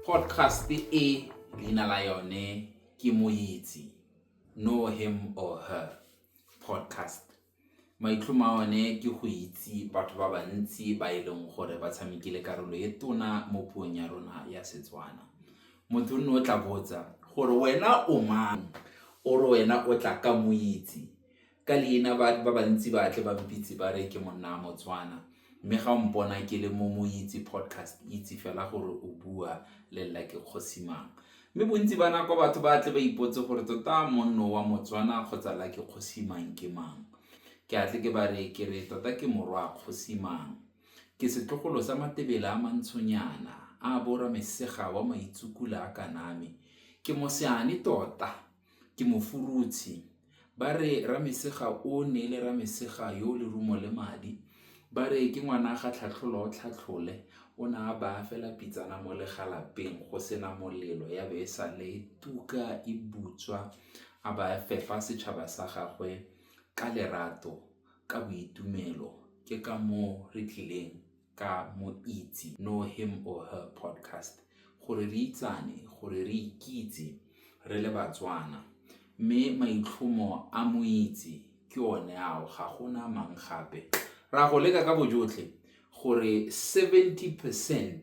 Podcast e leina la yone ke Moitsi, Know Him or Her podcast. Maitlhomo a one ke go itse batho ba bantsi ba leng gore ba tshamekile karolo e tona mo puong ya rona ya Setswana. Motho o tla botsa gore wena o mang, o re wena o tla ka Moitsi. Ka leina ba bantsi ba tle ba mpitse ba re ke monna Motswana. Mme ga o mpona ke le mo Moitsi podcast, itse fela gore o bua le lla ke Kgosimang. Mme bontsi ba nako batho ba tle ba ipotse gore tota monno wa Motswana kgotsa la ke Kgosimang ke mang. Ke atle ke ba re ke re tota ke morwa Kgosimang. Ke setlogolo sa Matebele a mantshonyana a bora mesega wa maitsukula a kaname. Ke moseane tota, ke mofurutshi. Ba re ramesega o ne le ramesega yo le rumo le madi. Ba re ke ngwana ga tlhatlholo tlhatlhole o na ba fela pitsana mo legalapeng go sena molelo ya be sa le tuka e butswa a ba fefa setšhaba sa gagwe ka lerato ka boitumelo. Ke ka mo re tlileng ka Moitsi, Know Him or Her podcast, gore re itsane, gore re ikitse re le Batswana. Mme maitlhomo a Moitsi ke one ao, ga gona mang gape. Ra go leka ka bojotlhe gore 70%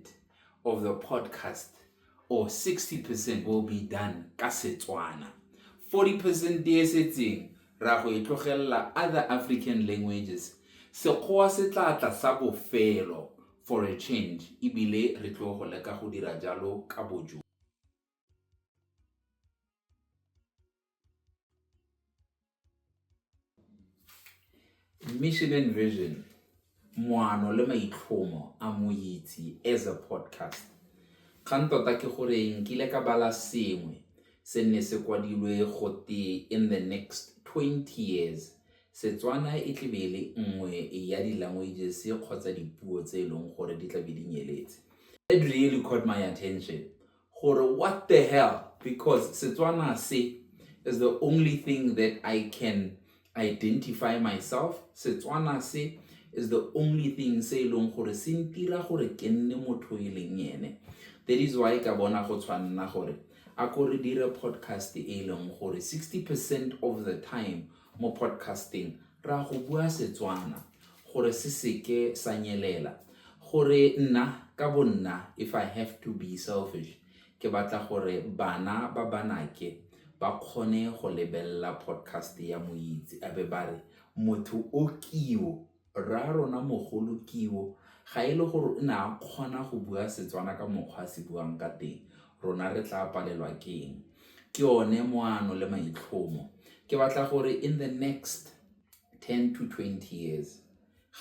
of the podcast or 60% will be done ka Setswana. 40% e setseng ra go itlogela other African languages. Sekgowa se tla sa bofelo for a change, ebile re tlo go leka go dira jalo ka bojotlhe. Mission and vision, moano le maitlhomo a Moitsi as a podcast. Kgang tota ke gore nkile ka bala sengwe se ne se kwadilwe gote in the next 20 years Setswana e tle be le nngwe ya di-languages kgotsa dipuo tse leng gore di tla be di nyeletse. It really caught my attention gore what the hell, because Setswana se is the only thing that I can identify myself. Setswana se is the only thing se leng gore se ntira gore ke nne motho e leng ene. That is why ka bona go tshwanna gore a ko re dire podcast e leng gore 60% of the time mo podcasting ra go bua Setswana gore se seke sa nyelela. Gore nna ka bonna, if I have to be selfish, ke batla gore bana ba banake ba kgone go lebella podcast ya Moitsi a be ba re motho o kiwo, ra rona mogolo kiwo ga e le gore o ne a kgona go bua Setswana ka mokgwa se buang ka teng, rona re tla palelwa keng. Ke one moano le maitlhomo. Ke batla gore in the next 10 to 20 years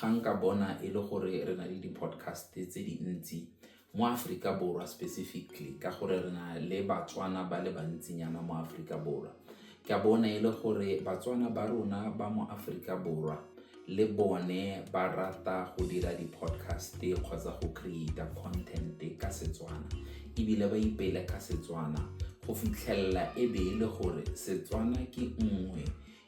ga nka bona e le gore re na le di-podcast tse dintsi mo Afrika Borwa specifically, ka gore re na le Batswana ba le bantsinyana mo Afrika Borwa. Ke a bona e le gore Batswana ba rona ba mo Afrika Borwa le bone ba rata go dira di-podcast kgotsa go create content ka Setswana, ebile ba ipeile ka Setswana go fitlhella e be le gore Setswana ke nngwe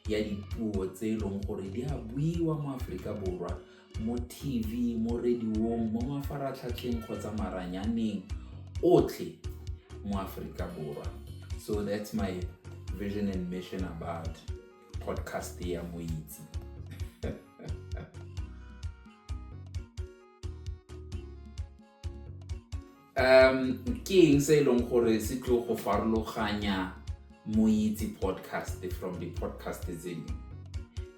ya dipuo tse leng gore di a buiwa mo Afrika Borwa, mo TV, mo radiong, mo mafaratlhatlheng kgotsa maranyaneng otlhe mo Afrika Borwa. So that's my vision and mission about podcast ya Moitsi. Ke eng se leng gore se tlo go farologanya Moitsi podcast from the podcast tse dingwe?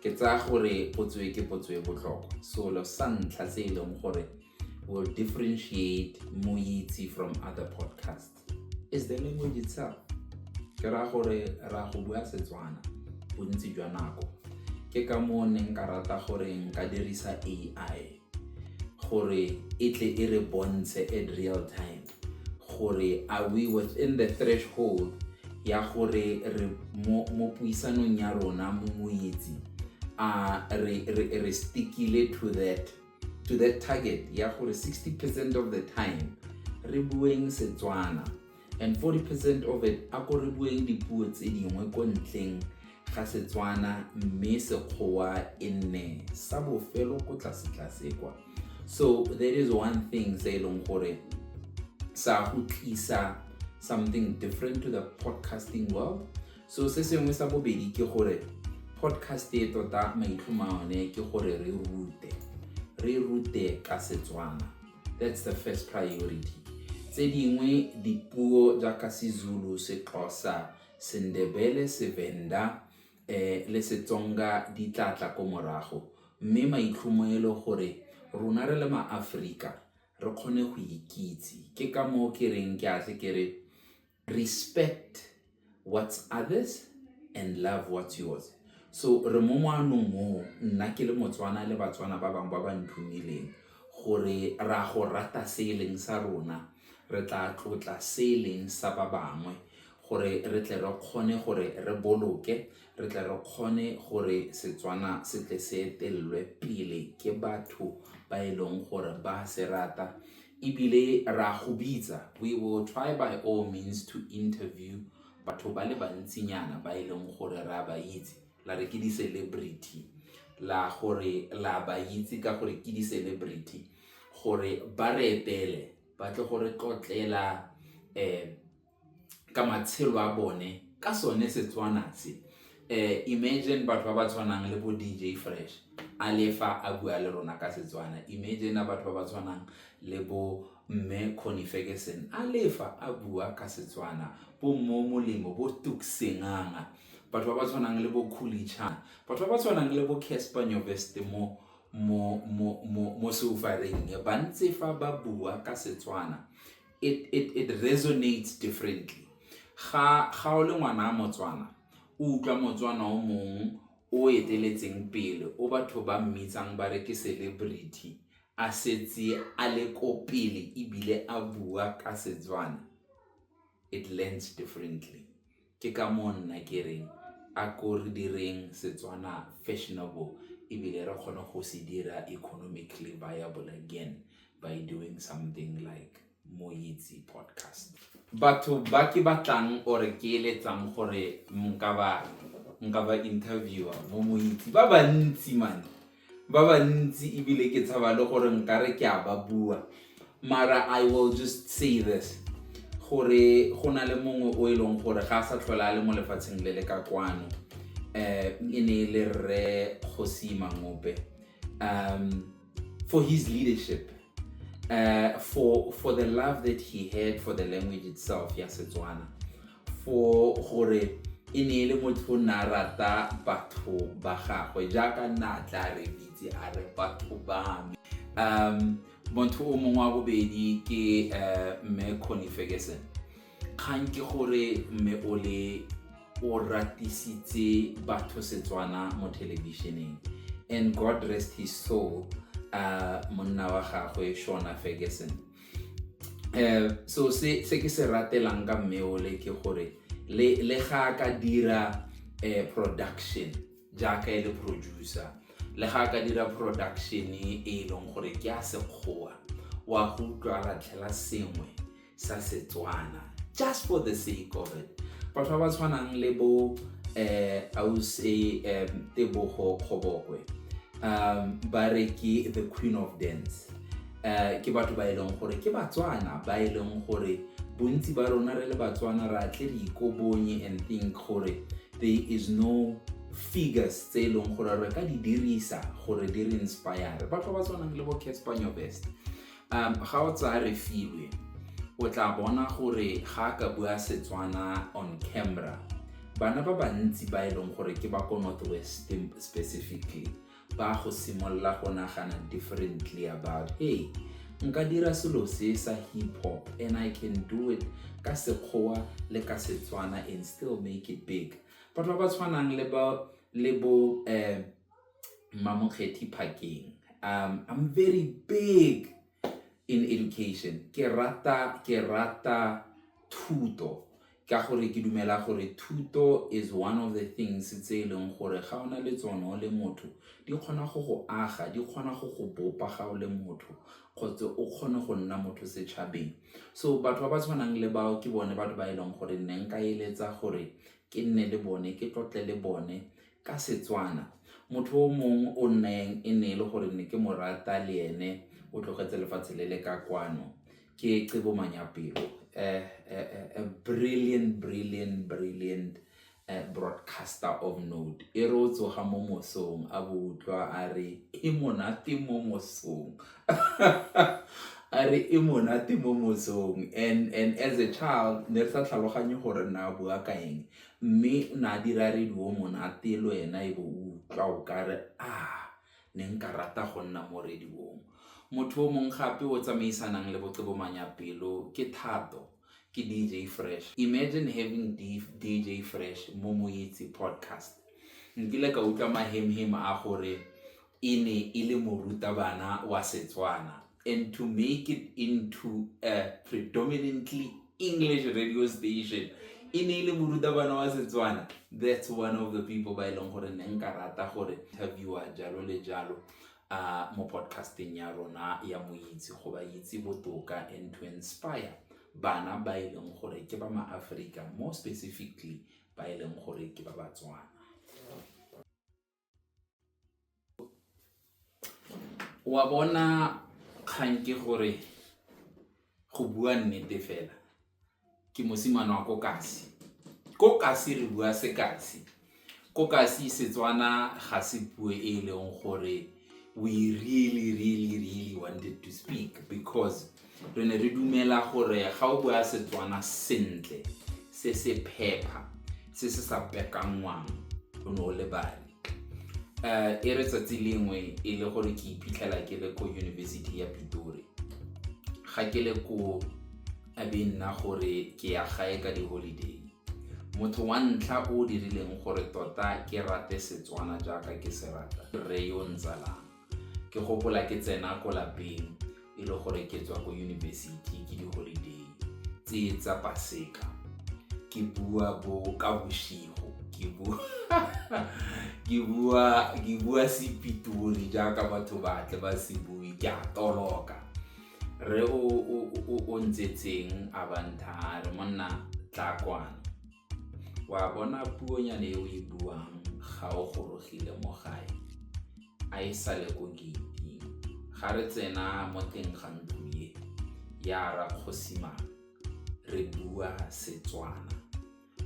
Ke tsaya gore potso e ke potso e botlhokwa. So lo sa ntlha se leng gore will differentiate Moitsi from other podcasts is the language itself. Ke ra gore ra go bua Setswana bontsi jwa nako. Ke ka mo ne nka rata gore nka dirisa AI gore e tle e re bontshe at real time gore are we within the threshold ya gore re mo puisanong ya rona mo Moitsi re stickile to that target ya gore 60% of the time re bueng Setswana and 40% of it a ko re bueng dipuo tse dingwe ko ntleng ga Setswana, mme Sekgowa e nne sa bofelo ko tlase kwa. So there is one thing se leng gore sa go tlisa something different to the podcasting world. So se sengwe sa bobedi ke gore podcast e tota maitlhomo a yone ke gore re rute ka Setswana. That's the first priority. Tse dingwe dipuo jaaka seZulu, seXhosa, seNdebele, seVenda le seTsonga di tlatla ko morago, mme maitlhomo e le gore rona re le ma-Afrika re kgone go ikitse. Ke ka moo ke reng ke atle ke re respect what's others and love what's yours. So re mo moanong mo nna ke le Motswana le Batswana ba bang ba ba nthumileng gore ra go rata se leng sa rona, re tla tlotla se leng sa ba bangwe, gore re tle re kgone gore re boloke, re tle re kgone gore Setswana se tle se etelelwe pele ke batho ba e leng gore ba se rata. Ebile ra go bitsa, we will try by all means to interview batho ba le bantsinyana ba e leng gore ra ba itse, la re ke di-celebrity, la gore la ba itse ka gore ke di-celebrity, gore ba re etele ba tle gore tlotlela ka matshelo a bone ka sone Setswana se. Imagine batho ba ba tshwanang le bo DJ Fresh a lefa a bua le rona ka Setswana. Imagine batho ba ba tshwanang le bo Mme Connie Ferguson a lefa a bua ka Setswana, bo Mo Molemo, bo Tuksenganga, batho ba ba tshwanang le bo Khulichan, batho ba ba tshwanang le bo Casper Nyovest mo Soufareng ba ntse fa ba bua ka Setswana. It resonates differently. Ga o le ngwana Motswana o utlwa Motswana o mong o eteletseng pele o batho ba mmitsang ba re ke celebrity a setse a le ko pele ebile a bua ka Setswana, it lands differently. Ke ka moo nna ke reng a ko re direng Setswana fashionable ebile re kgone go se dira economically viable again by doing something like Moitse podcast. Batho ba ke batlang ore ke eletsang gore nka ba interviewer mo Moitse ba bantsi man, ba bantsi ebile ke tshaba le gore nkare ke a ba bua, mara I will just say this, gore go na le mongwe o e leng gore ga sa tlhola le mo lefatsheng le le ka kwano, ne le Rre Kgosi Mangope, for his leadership, for the love that he had for the language itself ya Setswana, for gore ne le motho na rata batho ba gagwe jaaka nna tla re bitse a re batho ba me. Motho o mongwe wa bobedi ke Mme Connie Ferguson. Kgang ke gore mme o ratisitse batho Setswana mo televisioneng, and God rest his soul, monna wa gagwe Shona Ferguson. So se ke se ratelang ka mme ole ke gore le ga ka dira production jaaka e le producer, le ga ka dira production e leng gore ke a Sekgowa, wa go utlwa ra tlhela sengwe sa Setswana just for the sake of it. Batho ba tshwanang le bo Ausi Tebogo Kgobokwe, ba re ke the Queen of Dance. Ke batho ba e leng gore ke Batswana ba e leng gore bontsi ba rona re le Batswana ra tle re ikobonye and think gore there is no figures tse leng gore re ka di dirisa gore di re inspire. Batho ba tshwanang le bo Casper Nyovest, ga o tsaya Refilwe o tla bona gore ga ka bua Setswana on camera, bana ba bantsi ba e leng gore ke ba ko Northwest specifically ba go simolla go nagana differently about, hey, nka dira selo se sa hip hop and I can do it ka Sekgowa le ka Setswana and still make it big. Batho ba tshwanang le bo Mamokgethi Phakeng. I'm very big in education. Ke rata thuto ka gore ke dumela gore thuto is one of the things tse leng gore ga ona le tsona le motho di kgona go aga, di kgona go bopa ga o le motho kgotsa o kgone go nna motho setšhabeng. So batho ba tshwanang le bao ke bone batho ba e leng gore nne nka eletsa gore ke nne le bone, ke tlotle le bone ka Setswana. Motho o mong o nneng e ne le gore ne ke mo rata le ene o tlogetse lefatshe le le ka kwano ke Cebo Manyapelo, a brilliant broadcaster of note. E re o tsoga mo mosong a bo utlwa a re e monate mo mosong. A re e monate mo mosong. And as a child ne re sa tlhaloganye gore na bua ka eng, mme na dira radio monate le wena e bo utlwa o kare ne nka rata go nna mo radiong. Motho o mong gape o tsamaisanang le Cebo Manyapelo ke Thato, ke DJ Fresh. Imagine having DJ Fresh mo Moitse podcast. Nkile ka utlwa mahemhem a gore e ne e le morutabana wa Setswana, and to make it into a predominantly English radio station e ne e le morutabana wa Setswana. That's one of the people ba eleng gore ne nka rata gore interviewer jalo le jalo mo podcasting ya rona ya Moitse go ba itse botoka and to inspire bana ba eleng gore ke ba ma-Africa, more specifically ba eleng gore ke ba Batswana. Wa bona kgang ke gore go bua nnete fela ke mosimane wa Kokasi. Kokasi re bua sekasi. Kokasi Setswana ga se puo e leng gore we really wanted to speak, because re ne re dumela gore ga o bua Setswana sentle se phepa se sa pekangwang o no le bale. E re tsatsi lengwe e le gore ke iphitlhela ke le ko University ya Pitori, ga ke le ko a be nna gore ke ya gae ka di-holiday. Motho wa ntlha o dirileng gore tota ke rate Setswana jaaka ke se rata re yo Nzalang. Ke gopola ke tsena ko lapeng e le gore ke tswa ko university ke di-holiday tsa Paseka, ke bua bo ka boshigo, ke bua Sepitori jaaka batho ba tle ba se bui, ke a toloka. Re o ntsetseng abanta re monna Tlakwana, wa bona puonyane e o e buang ga o gorogile mo gae a e sale ko gate. Ga re tsena mo teng ga ntlo ya ra Kgosimane re bua Setswana.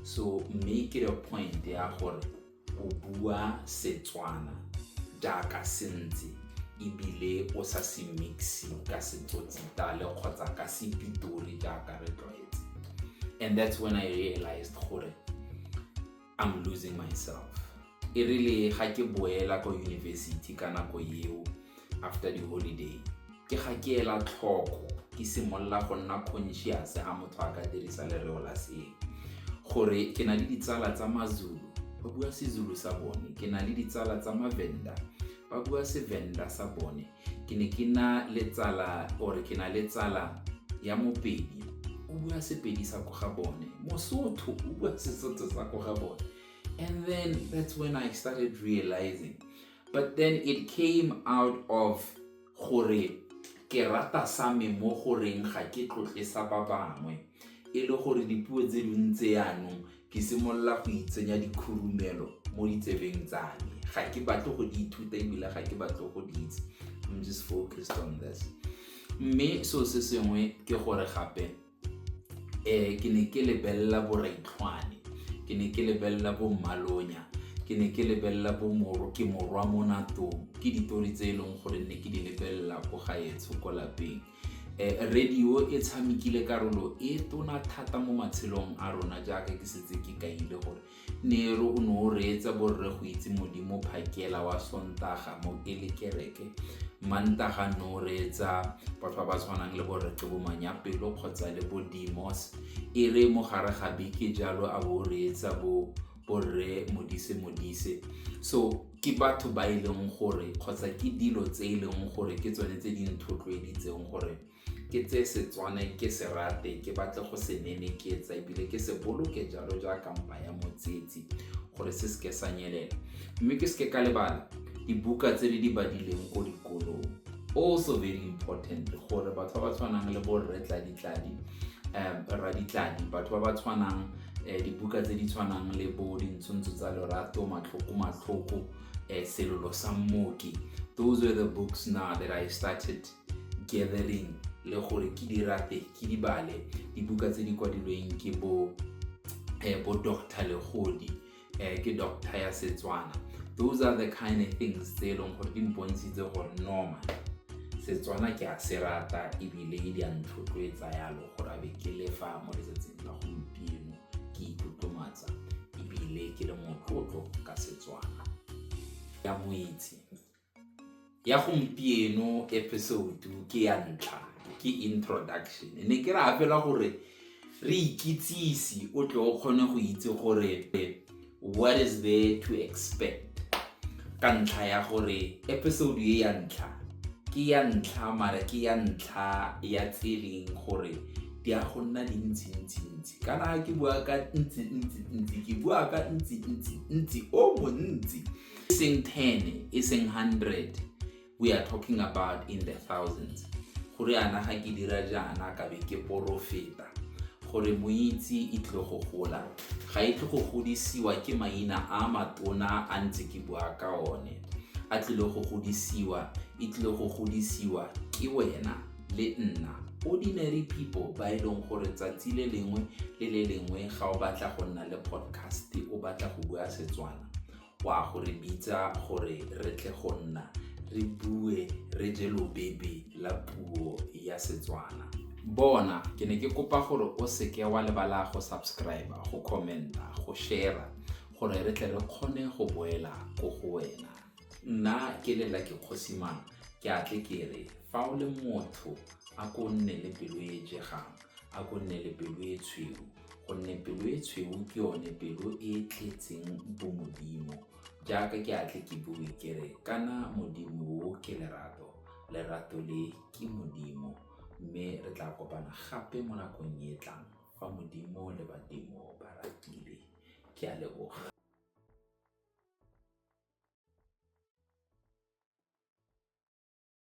So make it a point ya gore o bua Setswana jaaka sentse ebile o sa se mixi ka Setsotsitale kgotsa ka Sepitori jaaka re tlwaetse. And that's when I realized gore I'm losing myself. E really ga ke boela ko university ka nako eo after the holiday, ke ga ke ela tlhoko ke simolla go nna conscious ha motho a ka dirisa lereo la se gore ke na le ditsala tsa maZulu ba bua seZulu sa bone, ke na le ditsala tsa maVenda ba bua seVenda sa bone, ke ne ke na le tsala ya Mopedi o bua Sepedi sa ko ga bone, Mosotho o bua Sesotho sa ko ga bone. And then that's when I started realizing. But then it came out of gore ke rata sa me mo goreng ga ke tlotle sa ba bangwe, e le gore dipuo tse dintse yanong ke simolla go itsenya dikhurumelo mo ditsebeng tsa me, ga ke batle go di ithuta ebile ga ke batle go di itse. I'm just focused on this. Mme so se sengwe ke gore gape ke ne ke lebella Boraitlhwane, ke ne ke lebella bo Malonya, ke ne ke lebella bo ke Morwa Monatong, ke ditori tse eleng gore ne ke di lebella go gaetsho ko lapeng. Radio e tshamekile karolo e tona thata mo matshelong a rona jaaka ke setse ke kaile gore nero o no reetsa borre go itse Modimo Phakela wa Sontaga mo Elekereke, Mantaga no reetsa batho ba tshwanang le borre Cebo Manyapelo kgotsa le bo Dimos, e re mo gare ga beke jalo a bo reetsa borre Modise. So ke batho ba ileng gore kgotsa ke dilo tse ileng gore ke tsone tse di nthotloeditseng gore ke tse Setswana ke se rate, ke batle go se nene ke etsa ebile ke se boloke jalo jaaka mpa ya motsetsi gore se ke sa nyelela. Mme ke se ka lebala dibuka tse di badileng ko dikolong, also very important gore batho ba tshwanang le bo Raditladi, Raditladi, batho ba tshwanang dibuka tse di tshwanang le bo Dintshuntsho tsa Lorato, Matlhoko, Selolo sa Mmoki. Those were the books now that I started gathering le gore ke di rate ke di bale dibuka tse di kwadilweng ke bo Dr. Legodi ke doctor ya Setswana. Those are the kind of things tse leng gore di mpontshitse gore no man Setswana ke a se rata ebile di a ntlhotlhoetsa yalo gore a be ke lefa mo letsatsing la gompieno ke itlotlomatsa ebile ke le motlotlo ka Setswana. Ya moitse ya gompieno episode ke ya ntlha ke introduction ne ke ra fela gore re ikitsisi o tle o kgone go itse gore what is there to expect ka ntlha ya gore episode ya ntlha ke ya ntlha mara ke ya ntlha ya tseleng gore di a go nna dintsi kana ke bua ka ntsi ke bua ka ntsi o montsi sing 10 iseng 100 we are talking about in the thousands gore ana ga ke dira jana ka be ke profeta gore moitsi e tle go gola ga e tle go godisiwa ke maina a matona a ntse ke bua ka one a tle go godisiwa e tle go godisiwa ke wena le nna ordinary people ba ileng gore tsatsi le lengwe ga o batla go nna le podcast o batla go bua Setswana wa gore bitsa gore re tle go nna re bue re je lobebe la puo ya Setswana. Bona ke ne ke kopa gore o seke wa lebala go subscribe go commenta go share gore re tle re kgone go boela go go wena. Nna ke lela ke Kgosimane ke atle ke re fa o le motho a go nne le pelo e jegang a go nne le pelo e tshweu gonne pelo e tshweu ke yone pelo e tletseng bomodimo jaaka ke atle ke bue ke re kana modimo o ke lerato le ke modimo mme re tla kopana gape mo nakong e tlang fa modimo le badimo ba ratile ke a leboga.